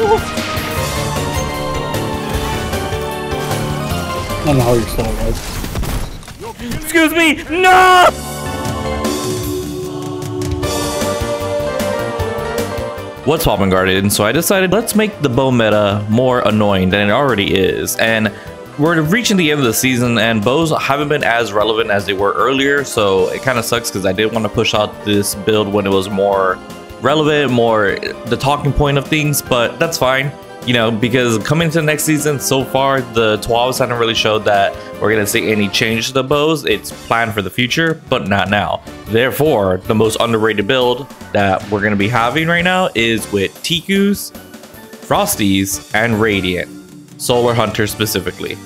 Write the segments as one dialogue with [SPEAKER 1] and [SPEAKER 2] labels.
[SPEAKER 1] I don't know how your style was.
[SPEAKER 2] Excuse me! No! What's poppin', Guardian? So I decided let's make the bow meta more annoying than it already is. And we're reaching the end of the season and bows haven't been as relevant as they were earlier. So it kind of sucks because I did want to push out this build when it was more relevant, more the talking point of things, but that's fine. You know, because coming to the next season, so far, the 12s haven't really showed that we're going to see any change to the bows. It's planned for the future, but not now. Therefore, the most underrated build that we're going to be having right now is with Tikus, Frosties, and Radiant. Solar Hunter specifically.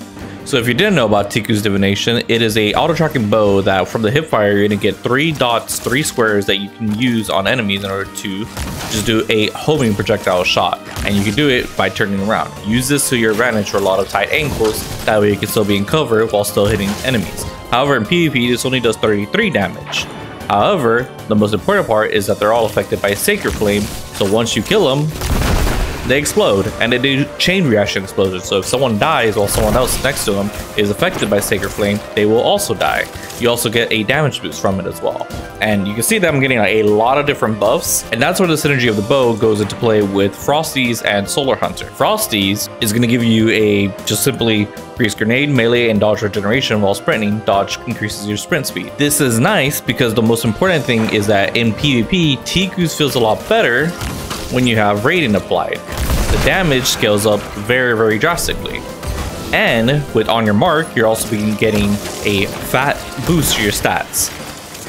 [SPEAKER 2] So if you didn't know about Tiku's Divination, it is a auto-tracking bow that from the hipfire, you're going to get 3 dots, 3 squares that you can use on enemies in order to just do a homing projectile shot. And you can do it by turning around. Use this to your advantage for a lot of tight angles, that way you can still be in cover while still hitting enemies. However, in PvP, this only does 33 damage. However, the most important part is that they're all affected by Sacred Flame, so once you kill them, they explode, and they do chain reaction explosions. So if someone dies while someone else next to them is affected by Sacred Flame, they will also die. You also get a damage boost from it as well. And you can see that I'm getting a lot of different buffs, and that's where the synergy of the bow goes into play with Frosties and Solar Hunter. Frosties is going to give you a just simply increase grenade, melee, and dodge regeneration while sprinting. Dodge increases your sprint speed. This is nice because the most important thing is that in PvP, Tikus feels a lot better when you have Radiant applied. The damage scales up very, very drastically. And with On Your Mark, you're also getting a fat boost to your stats.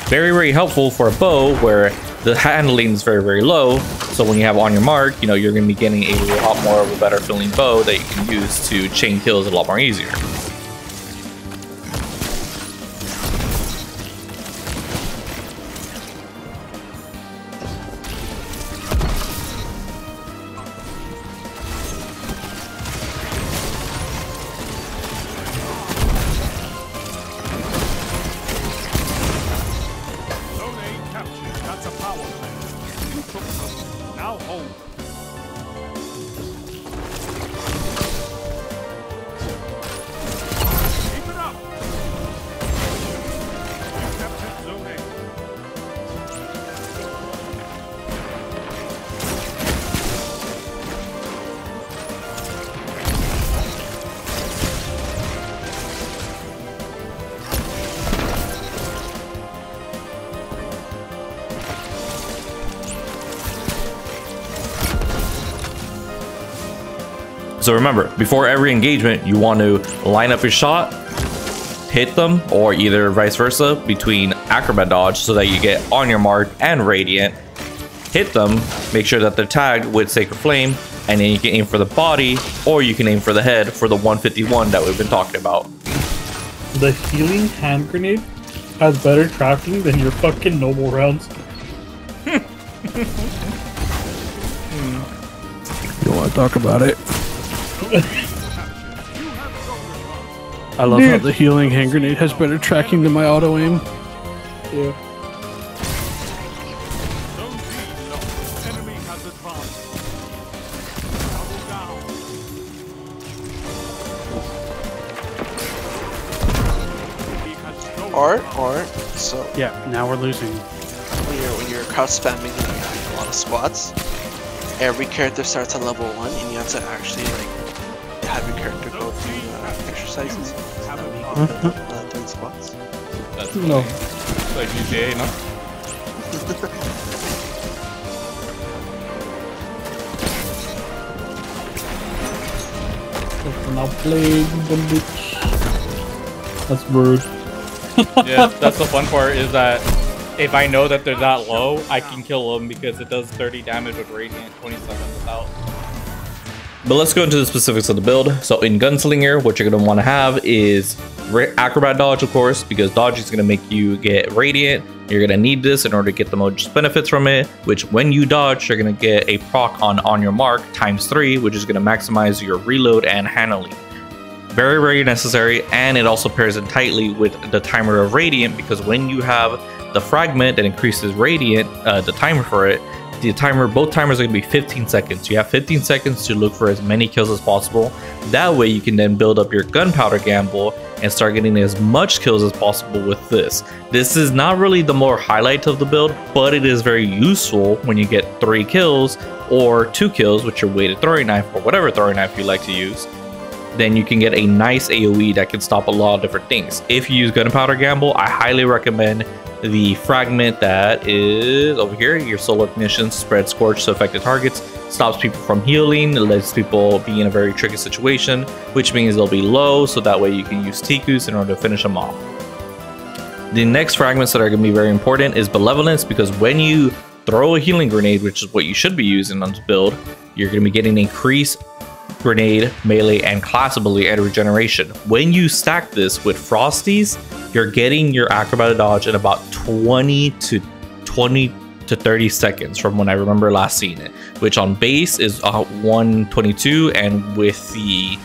[SPEAKER 2] Very, very helpful for a bow where the handling is very, very low. So when you have On Your Mark, you know, you're going to be getting a lot more of a better feeling bow that you can use to chain kills a lot more easier. So remember, before every engagement, you want to line up your shot, hit them, or either vice versa between Acrobat Dodge so that you get On Your Mark and Radiant. Hit them, make sure that they're tagged with Sacred Flame, and then you can aim for the body, or you can aim for the head for the 151 that we've been talking about.
[SPEAKER 1] The healing hand grenade has better tracking than your fucking normal rounds.
[SPEAKER 3] You don't want to talk about it. I love how the healing hand grenade has better tracking than my auto aim.
[SPEAKER 1] Yeah.
[SPEAKER 4] Or so
[SPEAKER 3] Yeah, now we're losing.
[SPEAKER 4] when you're crowd spamming and you're doing a lot of squats, every character starts on level 1 and you have to actually like have your character go through exercises doing squats.
[SPEAKER 5] That's
[SPEAKER 1] No.
[SPEAKER 5] It's like GTA, no?
[SPEAKER 1] Now play the bitch. That's rude.
[SPEAKER 5] Yeah, that's the fun part is that if I know that they're that low, I can kill them because it does 30 damage with Radiant, 27 without.
[SPEAKER 2] But let's go into the specifics of the build. So in Gunslinger, what you're going to want to have is Acrobat Dodge, of course, because Dodge is going to make you get Radiant. You're going to need this in order to get the most benefits from it, which when you dodge, you're going to get a proc on Your Mark ×3, which is going to maximize your reload and handling. Very, very necessary, and it also pairs in tightly with the timer of Radiant, because when you have the fragment that increases Radiant, the timer for it, the timer, both timers are going to be 15 seconds. You have 15 seconds to look for as many kills as possible. That way you can then build up your gunpowder gamble and start getting as much kills as possible with this. This is not really the more highlight of the build, but it is very useful when you get 3 kills or 2 kills with your weighted throwing knife or whatever throwing knife you like to use. Then you can get a nice AoE that can stop a lot of different things. If you use gunpowder gamble, I highly recommend the fragment that is over here. Your solar ignition spreads scorch to affected targets, stops people from healing, it lets people be in a very tricky situation, which means they'll be low, so that way you can use Tikus in order to finish them off. The next fragments that are going to be very important is benevolence, because when you throw a healing grenade, which is what you should be using on this build, you're going to be getting increased grenade, melee, and class ability and regeneration. When you stack this with Frosties, you're getting your acrobatic dodge in about 20 to 30 seconds from when I remember last seeing it, which on base is 122, and with the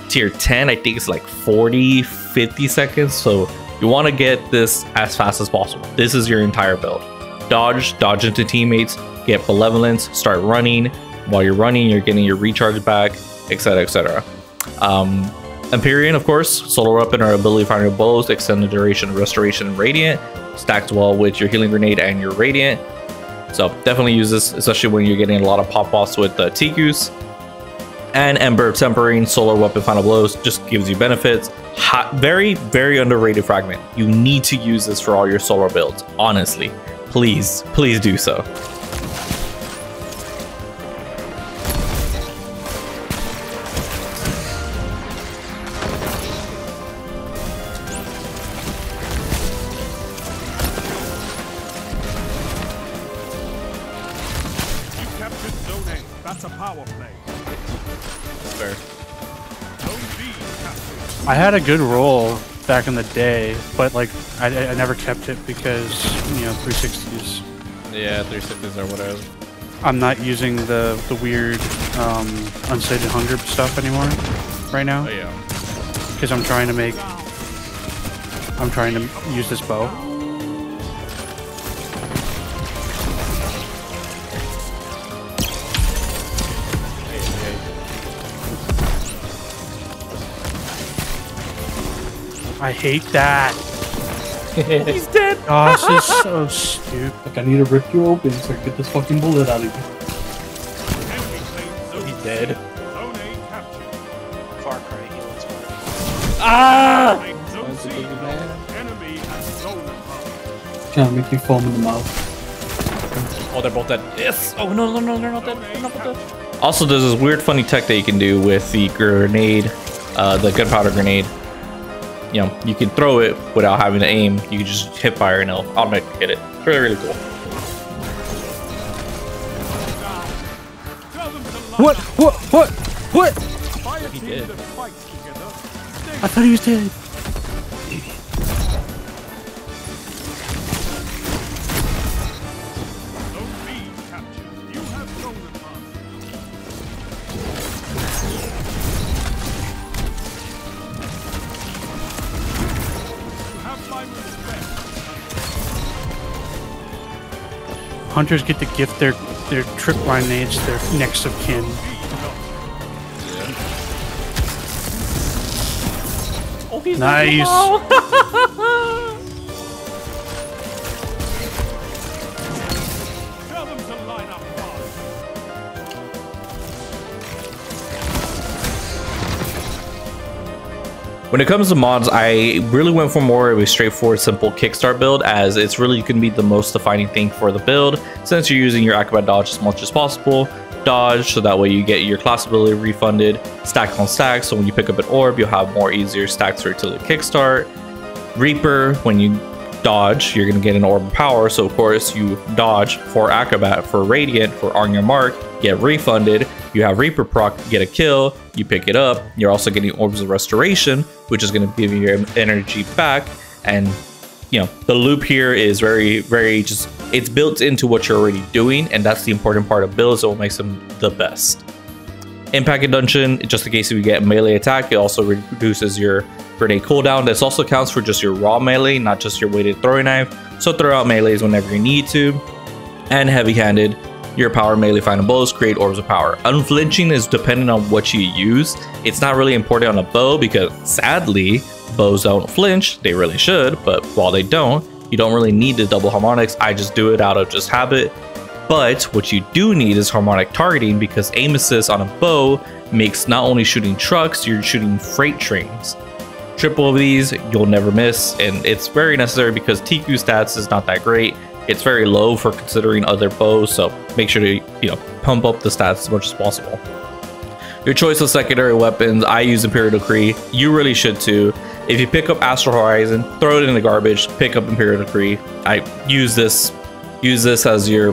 [SPEAKER 2] tier 10 I think it's like 40-50 seconds. So you want to get this as fast as possible. This is your entire build. Dodge into teammates, get benevolence, start running. While you're running, you're getting your recharge back, etc, etc. Empyrean, of course, solar weapon or ability to fire your bows, extend the duration of restoration and radiant, stacks well with your healing grenade and your radiant. So definitely use this, especially when you're getting a lot of pop-offs with Tikus. And Ember Tempering, solar weapon final blows, just gives you benefits. Very, very underrated fragment. You need to use this for all your solar builds, honestly. Please do so.
[SPEAKER 6] That's a power play.
[SPEAKER 5] Fair.
[SPEAKER 3] I had a good roll back in the day, but like I never kept it because, you know, 360s.
[SPEAKER 5] Yeah, 360s or whatever.
[SPEAKER 3] I'm not using the weird unsated hunger stuff anymore right now.
[SPEAKER 5] Oh yeah.
[SPEAKER 3] Because I'm trying to use this bow. I hate that.
[SPEAKER 5] He's dead.
[SPEAKER 3] Oh, this is so stupid.
[SPEAKER 1] Like, I need to rip you open so I can get this fucking bullet out of you.
[SPEAKER 5] He's dead.
[SPEAKER 4] Far Cry healing spot.
[SPEAKER 5] Ah!
[SPEAKER 1] Trying to make you foam in the mouth.
[SPEAKER 5] Oh, they're both dead. Yes. Oh no, they're not dead. They're not dead.
[SPEAKER 2] Also, there's this weird funny tech that you can do with the grenade, the gunpowder grenade. You know, you can throw it without having to aim. You can just hip fire and it'll automatically hit it. It's really, really cool.
[SPEAKER 3] What?
[SPEAKER 5] He did.
[SPEAKER 3] I thought he was dead. Hunters get to gift their trip line nades their next of kin.
[SPEAKER 5] Oh, he's
[SPEAKER 3] Nice.
[SPEAKER 2] When it comes to mods, I really went for more of a straightforward, simple kickstart build, as it's really going to be the most defining thing for the build, since you're using your acrobat dodge as much as possible. Dodge, so that way you get your class ability refunded, stack on stack, so when you pick up an orb, you'll have more easier stacks for utility kickstart. Reaper, when you dodge, you're going to get an orb of power, so of course you dodge for acrobat, for radiant, for on your mark, get refunded. You have Reaper proc, get a kill, you pick it up. You're also getting orbs of restoration, which is going to give you your energy back. And you know, the loop here is very, very just, it's built into what you're already doing, and that's the important part of builds that will make them the best. Impact and Dungeon, just in case you get melee attack, it also reduces your grenade cooldown. This also counts for just your raw melee, not just your weighted throwing knife. So throw out melees whenever you need to. And heavy-handed, Your power melee final bows create orbs of power. Unflinching is dependent on what you use. It's not really important on a bow because sadly, bows don't flinch. They really should, but while they don't, you don't really need the double harmonics. I just do it out of just habit. But what you do need is harmonic targeting because aim assist on a bow makes not only shooting trucks, you're shooting freight trains. Triple of these, you'll never miss, and it's very necessary because TQ stats is not that great. It's very low for considering other bows, so make sure to, pump up the stats as much as possible. Your choice of secondary weapons, I use Imperial Decree. You really should too. If you pick up Astral Horizon, throw it in the garbage, pick up Imperial Decree. I use this as your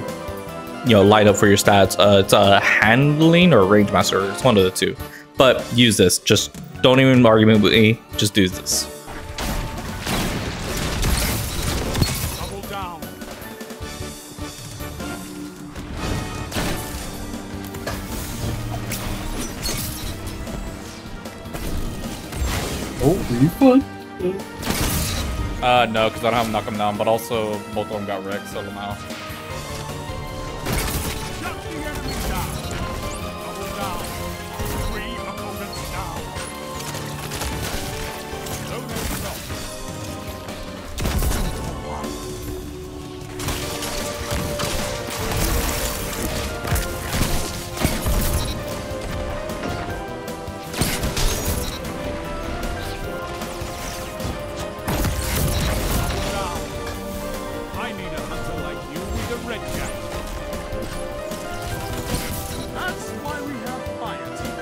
[SPEAKER 2] light up for your stats. It's a handling or range master, it's one of the two. But use this, just don't even argue with me, just do this.
[SPEAKER 6] Double down.
[SPEAKER 1] Oh, refund?
[SPEAKER 5] No, because I don't have knock them down, but also both of them got wrecked, so now.
[SPEAKER 6] Shut the enemy down. Double down. 3 opponents down. Zone A lost. I need a hunter like you with a red jacket. That's why we have fire team.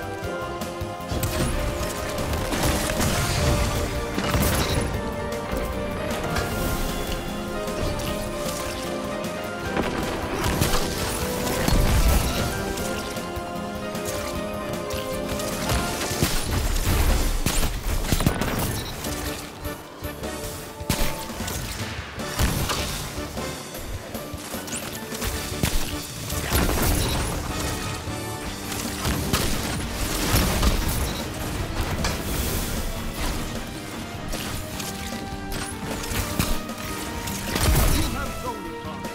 [SPEAKER 6] You have zone advantage.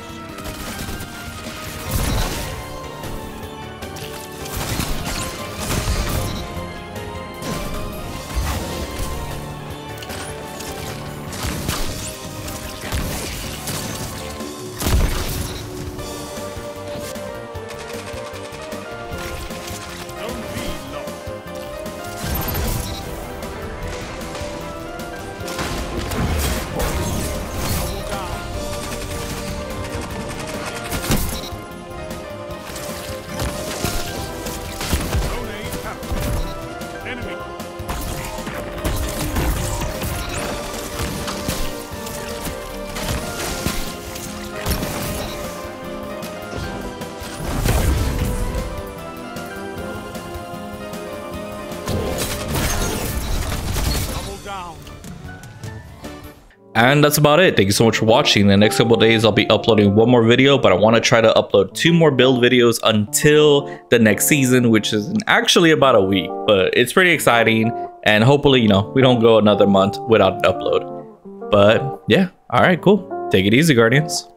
[SPEAKER 6] Zone B lost. Double down. Zone A captured. Enemy. Double down.
[SPEAKER 2] And that's about it. Thank you so much for watching. In the next couple of days, I'll be uploading one more video, but I want to try to upload 2 more build videos until the next season, which is in actually about a week. But it's pretty exciting, and hopefully, we don't go another month without an upload. But yeah, all right, cool. Take it easy, Guardians.